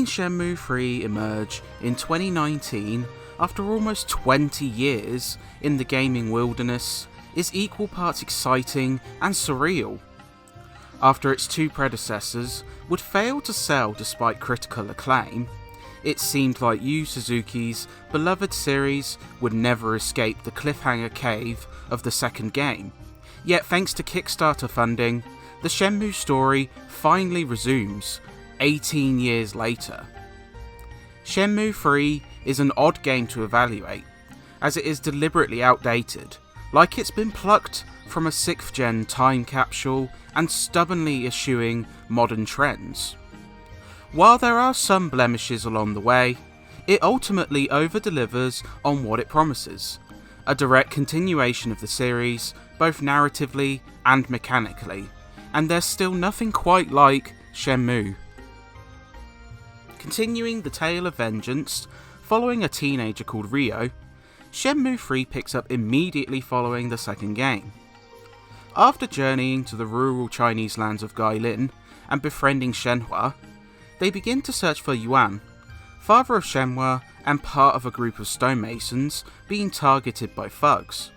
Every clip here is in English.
Seeing Shenmue 3 emerge in 2019 after almost 20 years in the gaming wilderness is equal parts exciting and surreal. After its two predecessors would fail to sell despite critical acclaim, it seemed like Yu Suzuki's beloved series would never escape the cliffhanger cave of the second game. Yet thanks to Kickstarter funding, the Shenmue story finally resumes 18 years later. Shenmue 3 is an odd game to evaluate, as it is deliberately outdated, like it's been plucked from a 6th gen time capsule and stubbornly eschewing modern trends. While there are some blemishes along the way, it ultimately over-delivers on what it promises, a direct continuation of the series, both narratively and mechanically, and there's still nothing quite like Shenmue. Continuing the tale of vengeance, following a teenager called Ryo, Shenmue 3 picks up immediately following the second game. After journeying to the rural Chinese lands of Guilin and befriending Shenhua, they begin to search for Yuan, father of Shenhua and part of a group of stonemasons being targeted by thugs.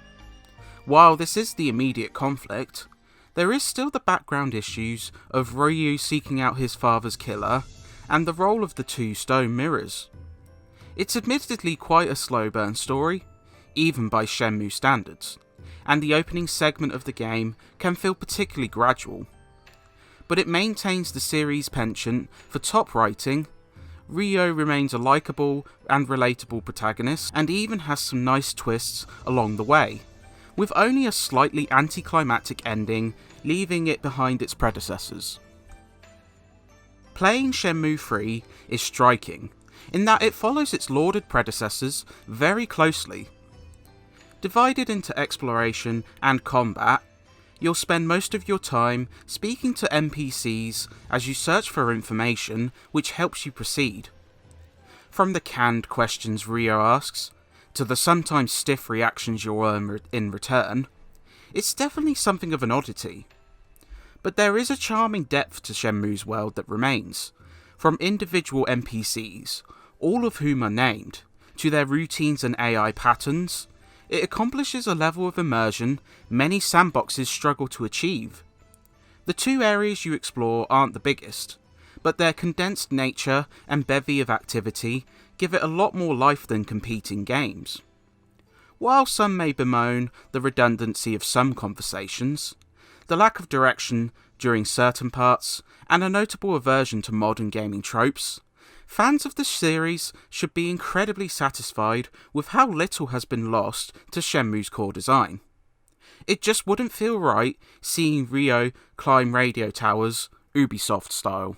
While this is the immediate conflict, there is still the background issues of Ryu seeking out his father's killer and the role of the two stone mirrors. It's admittedly quite a slow burn story, even by Shenmue standards, and the opening segment of the game can feel particularly gradual. But it maintains the series' penchant for top writing. Ryo remains a likeable and relatable protagonist, and even has some nice twists along the way, with only a slightly anticlimactic ending leaving it behind its predecessors. Playing Shenmue 3 is striking, in that it follows its lauded predecessors very closely. Divided into exploration and combat, you'll spend most of your time speaking to NPCs as you search for information which helps you proceed. From the canned questions Ryo asks, to the sometimes stiff reactions you'll earn in return, it's definitely something of an oddity. But there is a charming depth to Shenmue's world that remains, from individual NPCs, all of whom are named, to their routines and AI patterns. It accomplishes a level of immersion many sandboxes struggle to achieve. The two areas you explore aren't the biggest, but their condensed nature and bevy of activity give it a lot more life than competing games. While some may bemoan the redundancy of some conversations, the lack of direction during certain parts, and a notable aversion to modern gaming tropes, fans of the series should be incredibly satisfied with how little has been lost to Shenmue's core design. It just wouldn't feel right seeing Ryo climb radio towers, Ubisoft style.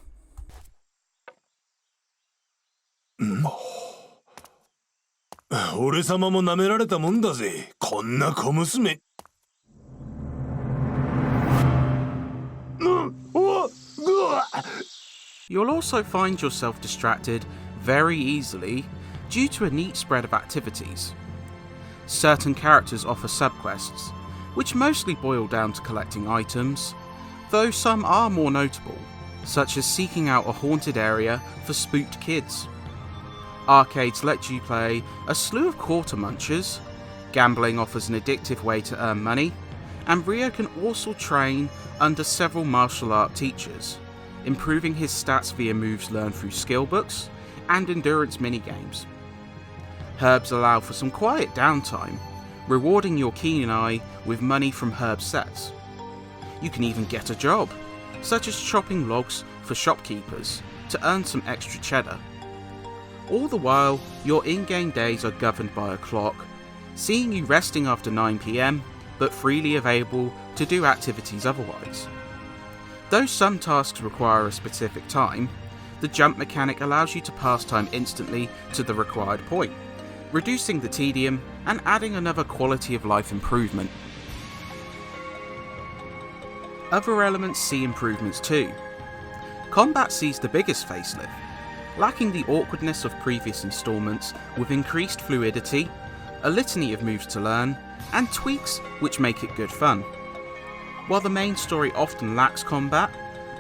俺様も舐められたもんだぜ、こんな小娘。You'll also find yourself distracted very easily due to a neat spread of activities. Certain characters offer subquests, which mostly boil down to collecting items, though some are more notable, such as seeking out a haunted area for spooked kids. Arcades let you play a slew of quarter munchers, gambling offers an addictive way to earn money, and Ryo can also train under several martial art teachers, improving his stats via moves learned through skill books and endurance minigames. Herbs allow for some quiet downtime, rewarding your keen eye with money from herb sets. You can even get a job, such as chopping logs for shopkeepers, to earn some extra cheddar. All the while, your in-game days are governed by a clock, seeing you resting after 9 PM, but freely available to do activities otherwise. Though some tasks require a specific time, the jump mechanic allows you to pass time instantly to the required point, reducing the tedium and adding another quality of life improvement. Other elements see improvements too. Combat sees the biggest facelift, lacking the awkwardness of previous installments with increased fluidity, a litany of moves to learn, and tweaks which make it good fun. While the main story often lacks combat,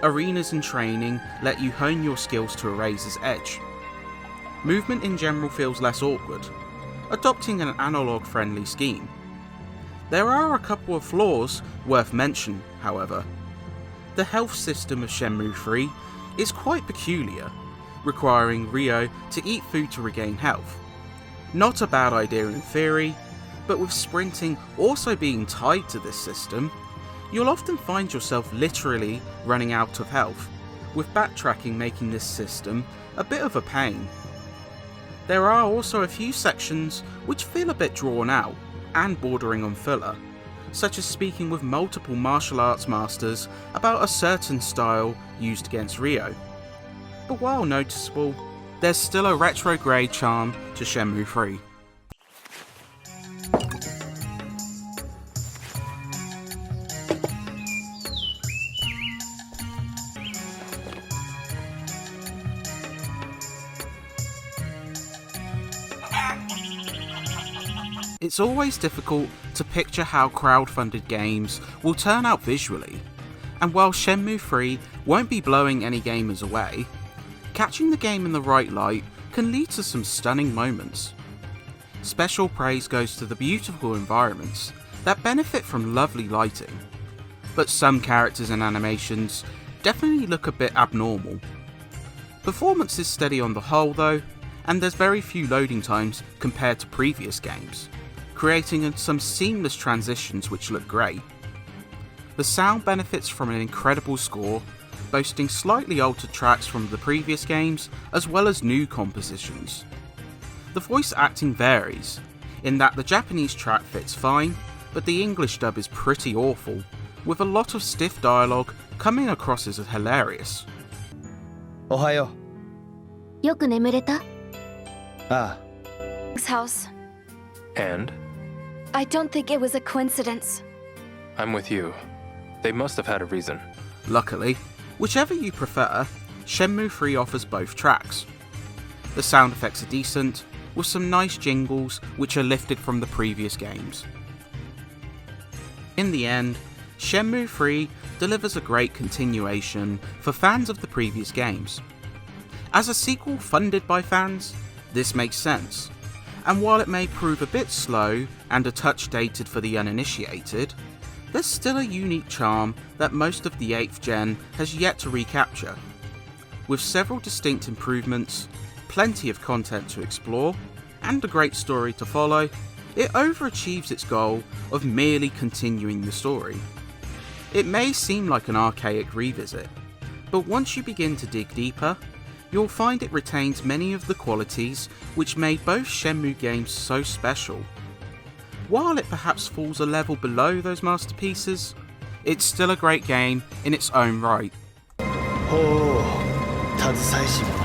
Arenas and training let you hone your skills to a razor's edge. Movement in general feels less awkward, adopting an analog-friendly scheme. There are a couple of flaws worth mention, however. The health system of Shenmue 3 is quite peculiar, requiring Ryo to eat food to regain health. Not a bad idea in theory, but with sprinting also being tied to this system, you'll often find yourself literally running out of health, with backtracking making this system a bit of a pain. There are also a few sections which feel a bit drawn out and bordering on filler, such as speaking with multiple martial arts masters about a certain style used against Ryo. But while noticeable, there's still a retrograde charm to Shenmue 3. It's always difficult to picture how crowd-funded games will turn out visually, and while Shenmue 3 won't be blowing any gamers away, catching the game in the right light can lead to some stunning moments. Special praise goes to the beautiful environments that benefit from lovely lighting, but some characters and animations definitely look a bit abnormal. Performance is steady on the whole though, and there's very few loading times compared to previous games, creating some seamless transitions which look great. The sound benefits from an incredible score, boasting slightly altered tracks from the previous games as well as new compositions. The voice acting varies, in that the Japanese track fits fine, but the English dub is pretty awful, with a lot of stiff dialogue coming across as hilarious. Ohayo. よく眠れた? Ah. House. And? I don't think it was a coincidence. I'm with you. They must have had a reason. Luckily, whichever you prefer, Shenmue 3 offers both tracks. The sound effects are decent, with some nice jingles which are lifted from the previous games. In the end, Shenmue 3 delivers a great continuation for fans of the previous games. As a sequel funded by fans, this makes sense, and while it may prove a bit slow and a touch dated for the uninitiated, there's still a unique charm that most of the 8th gen has yet to recapture. With several distinct improvements, plenty of content to explore, and a great story to follow, it overachieves its goal of merely continuing the story. It may seem like an archaic revisit, but once you begin to dig deeper, you'll find it retains many of the qualities which made both Shenmue games so special. While it perhaps falls a level below those masterpieces, it's still a great game in its own right. ほう、携えし者